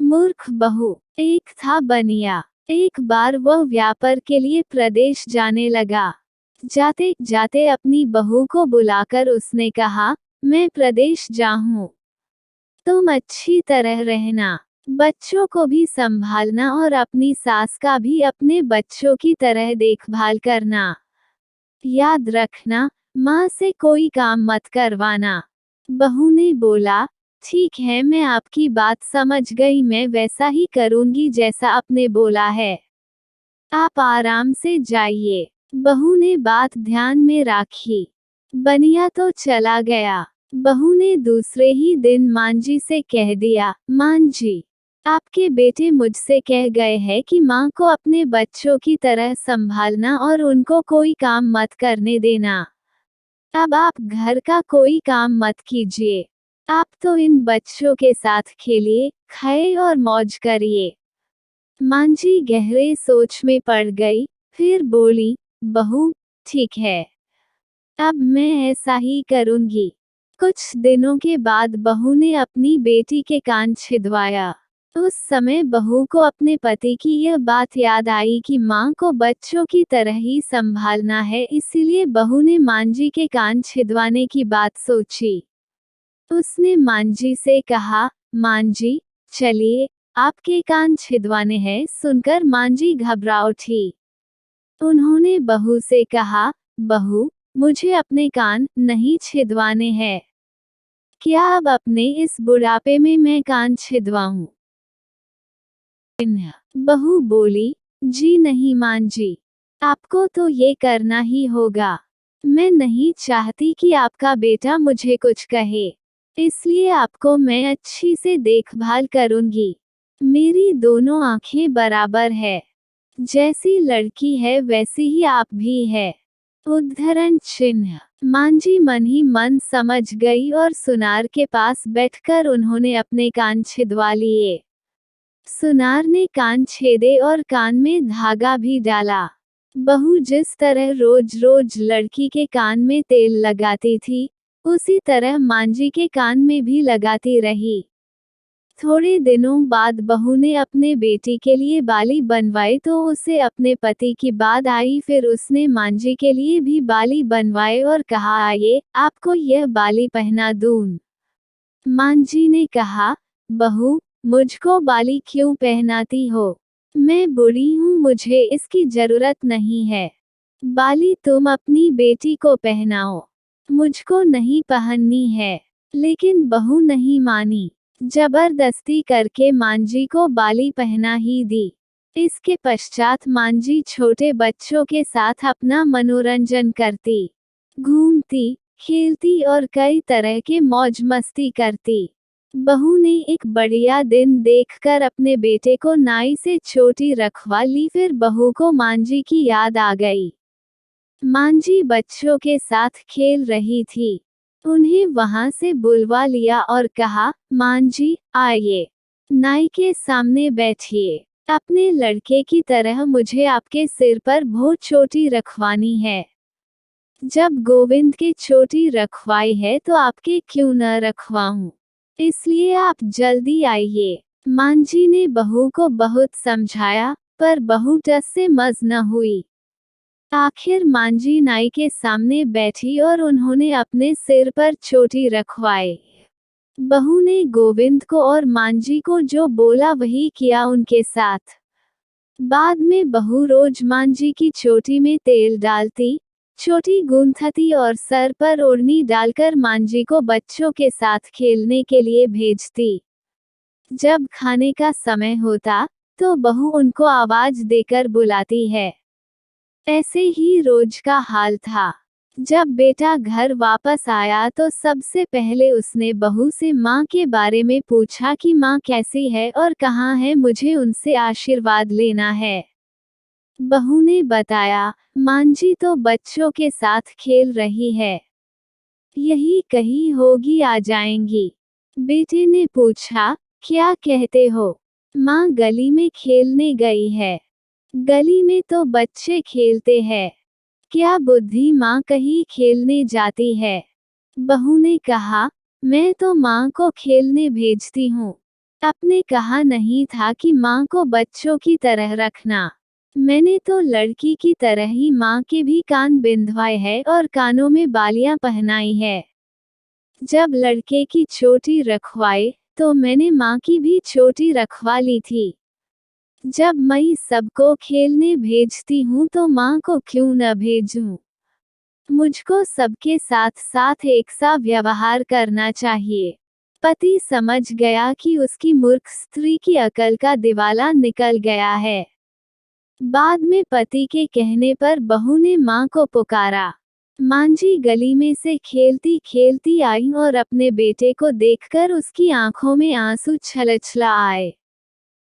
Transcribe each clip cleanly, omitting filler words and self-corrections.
मूर्ख बहू। एक था बनिया। एक बार वह व्यापार के लिए प्रदेश जाने लगा। जाते जाते अपनी बहू को बुलाकर उसने कहा, मैं प्रदेश जाऊं, तुम अच्छी तरह रहना, बच्चों को भी संभालना और अपनी सास का भी अपने बच्चों की तरह देखभाल करना। याद रखना, माँ से कोई काम मत करवाना। बहू ने बोला, ठीक है, मैं आपकी बात समझ गई, मैं वैसा ही करूंगी जैसा आपने बोला है। आप आराम से जाइए। बहू ने बात ध्यान में रखी। बनिया तो चला गया। बहू ने दूसरे ही दिन मांझी से कह दिया, मांझी, आपके बेटे मुझसे कह गए हैं कि माँ को अपने बच्चों की तरह संभालना और उनको कोई काम मत करने देना। अब आप घर का कोई काम मत कीजिए। आप तो इन बच्चों के साथ खेलिए, खाए और मौज करिए। मांझी गहरे सोच में पड़ गई, फिर बोली, बहू, ठीक है, अब मैं ऐसा ही करूंगी। कुछ दिनों के बाद बहू ने अपनी बेटी के कान छिदवाया। उस समय बहू को अपने पति की यह बात याद आई कि माँ को बच्चों की तरह ही संभालना है, इसीलिए बहू ने मांझी के कान छिदवाने की बात सोची। उसने मांझी से कहा, मांझी, चलिए, आपके कान छिदवाने हैं। सुनकर मांझी घबरा उठी। उन्होंने बहू से कहा, बहू, मुझे अपने कान नहीं छिदवाने हैं। क्या अब अपने इस बुढ़ापे में मैं कान छिदवाऊं? बहू बोली, जी नहीं मांझी, आपको तो ये करना ही होगा। मैं नहीं चाहती कि आपका बेटा मुझे कुछ कहे, इसलिए आपको मैं अच्छी से देखभाल करूंगी। मेरी दोनों आंखें बराबर है, जैसी लड़की है वैसी ही आप भी है। उद्धरण चिन्ह। मांझी मन ही मन समझ गई और सुनार के पास बैठकर उन्होंने अपने कान छिदवा लिए। सुनार ने कान छेदे और कान में धागा भी डाला। बहू जिस तरह रोज रोज लड़की के कान में तेल लगाती थी, उसी तरह मांझी के कान में भी लगाती रही। थोड़े दिनों बाद बहू ने अपने बेटी के लिए बाली बनवाए तो उसे अपने पति की बात आई। फिर उसने मांझी के लिए भी बाली बनवाए और कहा, आइए, आपको यह बाली पहना दूं। मांझी ने कहा, बहू, मुझको बाली क्यों पहनाती हो? मैं बूढ़ी हूँ, मुझे इसकी जरूरत नहीं है। बाली तुम अपनी बेटी को पहनाओ, मुझको नहीं पहननी है। लेकिन बहू नहीं मानी। जबरदस्ती करके मांझी को बाली पहना ही दी। इसके पश्चात मांझी छोटे बच्चों के साथ अपना मनोरंजन करती, घूमती, खेलती और कई तरह के मौज मस्ती करती। बहू ने एक बढ़िया दिन देखकर अपने बेटे को नाई से चोटी रखवा ली। फिर बहू को मांझी की याद आ गई। मांझी बच्चों के साथ खेल रही थी। उन्हें वहां से बुलवा लिया और कहा, मांझी, आइए, नाई के सामने बैठिए। अपने लड़के की तरह मुझे आपके सिर पर बहुत चोटी रखवानी है। जब गोविंद की चोटी रखवाई है तो आपके क्यों न रखवाऊं? इसलिए आप जल्दी आइए। मांझी ने बहू को बहुत समझाया, पर बहू टस से मज न हुई। आखिर मांझी नाई के सामने बैठी और उन्होंने अपने सिर पर चोटी रखवाई। बहू ने गोविंद को और मांझी को जो बोला वही किया उनके साथ। बाद में बहू रोज मांझी की चोटी में तेल डालती, चोटी गूंथती और सर पर ओढ़नी डालकर मांझी को बच्चों के साथ खेलने के लिए भेजती। जब खाने का समय होता तो बहू उनको आवाज देकर बुलाती है। ऐसे ही रोज का हाल था। जब बेटा घर वापस आया तो सबसे पहले उसने बहू से माँ के बारे में पूछा कि माँ कैसी है और कहाँ है, मुझे उनसे आशीर्वाद लेना है। बहू ने बताया, मांझी तो बच्चों के साथ खेल रही है, यही कहीं होगी, आ जाएंगी। बेटे ने पूछा, क्या कहते हो? माँ गली में खेलने गई है। गली में तो बच्चे खेलते हैं, क्या बुद्धि माँ कहीं खेलने जाती है? बहू ने कहा, मैं तो माँ को खेलने भेजती हूँ, आपने कहा नहीं था कि माँ को बच्चों की तरह रखना। मैंने तो लड़की की तरह ही माँ के भी कान बिंधवाए हैं और कानों में बालियां पहनाई है। जब लड़के की चोटी रखवाई, तो मैंने माँ की भी चोटी रखवा ली थी। जब मैं सबको खेलने भेजती हूँ तो माँ को क्यों न भेजूं? मुझको सबके साथ साथ एक सा व्यवहार करना चाहिए। पति समझ गया कि उसकी मूर्ख स्त्री की अकल का दिवाला निकल गया है। बाद में पति के कहने पर बहू ने माँ को पुकारा। मांझी गली में से खेलती खेलती आई और अपने बेटे को देखकर उसकी आंखों में आंसू छलछला आए।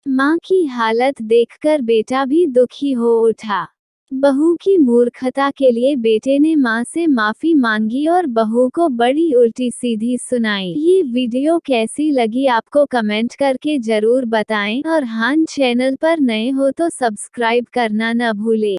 माँ की हालत देखकर बेटा भी दुखी हो उठा। बहू की मूर्खता के लिए बेटे ने माँ से माफी मांगी और बहू को बड़ी उल्टी सीधी सुनाई। ये वीडियो कैसी लगी आपको कमेंट करके जरूर बताएं और हाँ, चैनल पर नए हो तो सब्सक्राइब करना न भूलें।